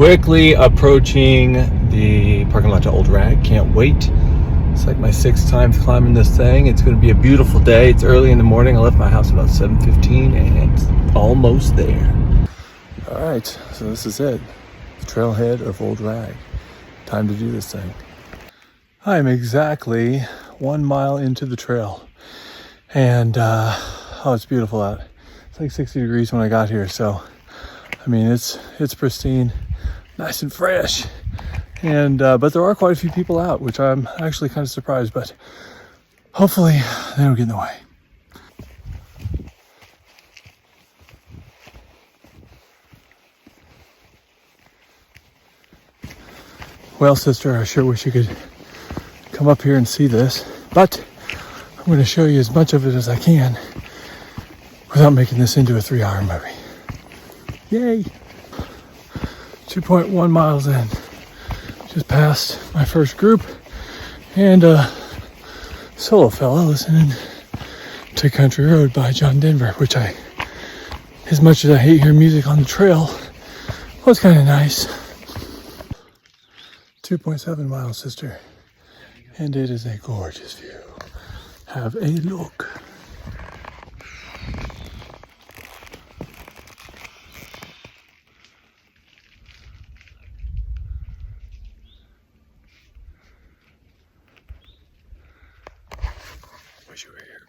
quickly approaching the parking lot to Old Rag. Can't wait. It's like my 6th time climbing this thing. It's going to be a beautiful day. It's early in the morning. I left my house about 7:15 and it's almost there. All right, so this is it. The trailhead of Old Rag. Time to do this thing. I'm exactly 1 mile into the trail. And, oh, it's beautiful out. It's like 60 degrees when I got here. So, I mean, it's pristine, nice and fresh. And, but there are quite a few people out, which I'm actually kind of surprised, but hopefully they don't get in the way. Well, sister, I sure wish you could come up here and see this, but I'm going to show you as much of it as I can without making this into a 3-hour movie. Yay! 2.1 miles in. Just passed my first group and a solo fella listening to Country Road by John Denver, which as much as I hate hearing music on the trail, was kind of nice. 2.7 miles, sister, and it is a gorgeous view. Have a look. Wish you were here.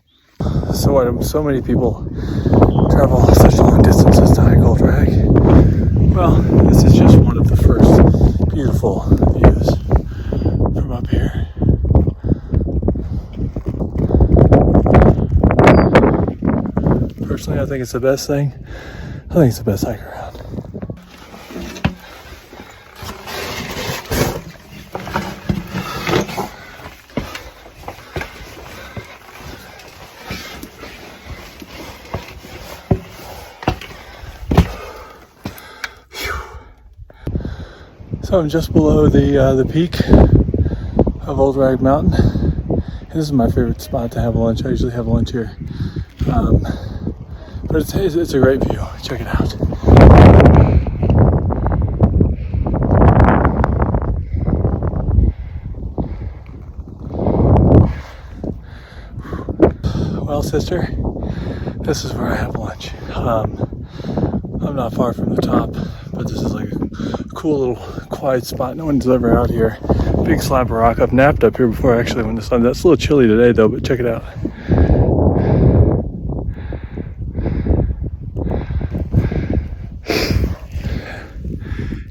So why do so many people travel such long distances to hike Old Rag? Well, this is just one of the first beautiful views from up here. Personally, I think it's the best thing. I think it's the best hike around. So I'm just below the peak of Old Rag Mountain. And this is my favorite spot to have lunch. I usually have lunch here. But it's a great view. Check it out. Well, sister, this is where I have lunch. I'm not far from the top, but this is like a cool little quiet spot. No one's ever out here. Big slab of rock. I've napped up here before actually when the sun. That's a little chilly today though, but check it out.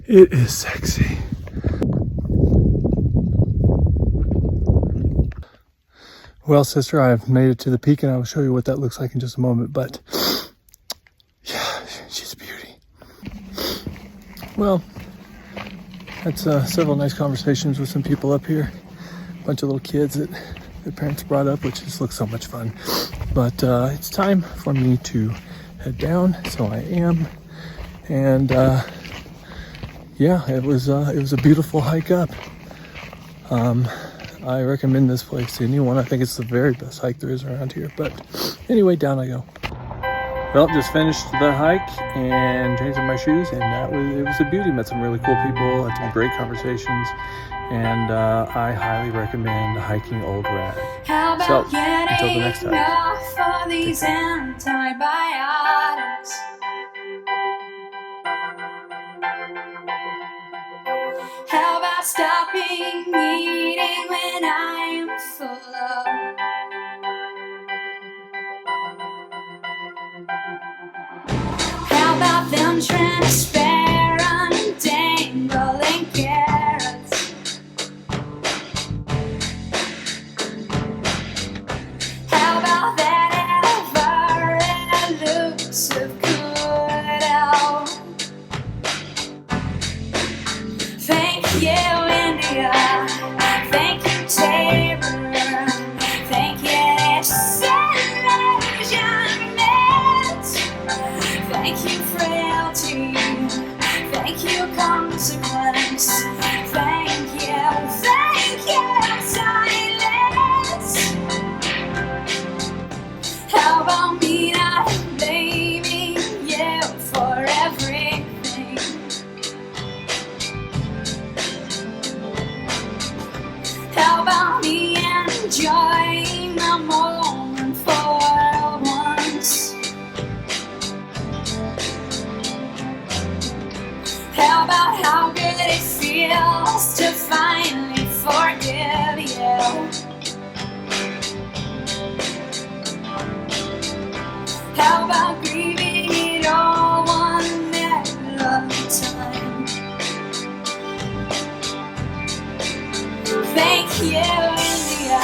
It is sexy. Well, sister, I've made it to the peak and I'll show you what that looks like in just a moment, but yeah, she's a beauty. Well, that's several nice conversations with some people up here. A bunch of little kids that their parents brought up, which just looks so much fun. But it's time for me to head down, so I am. And yeah, it was a beautiful hike up. I recommend this place to anyone. I think it's the very best hike there is around here. But anyway, down I go. Well, just finished the hike and changed my shoes, and it was a beauty. Met some really cool people, had some great conversations, and I highly recommend hiking Old Rag. So until the next time. For these antibiotics. How about stopping eating when I'm full of? How about them transparent dangling carrots? How about that ever elusive good elf? Thank you, India. Thank you, Tabor. Thank you, Salvation Meds. Thank you, frailty. enjoying the moment for once. How about how good it feels to finally forgive you? How about grieving it all one at a time? Thank you, India.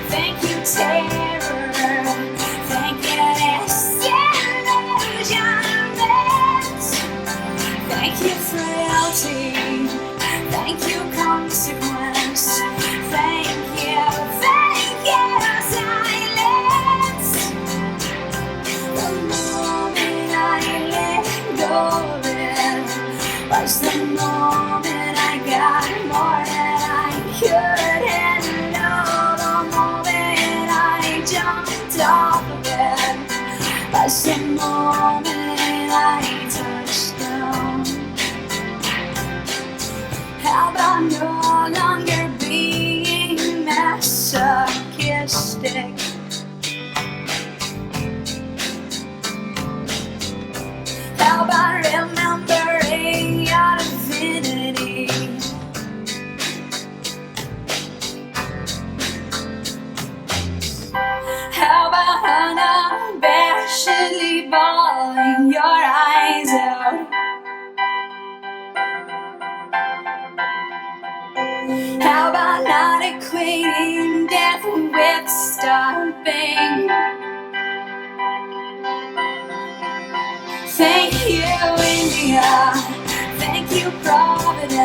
Thank you, terror. Thank you, disillusionment. Thank you, frailty. Thank you, consequence. Thank you, silence. The moment I let go of it was the moment I got more than I could handle. The moment I jumped off of it was the moment I touched down. How about no longer being masochistic? How about remembering your divinity? How about unabashedly bawling your eyes out? How about not equating death with stopping? Thank you, India. Thank you, Providence.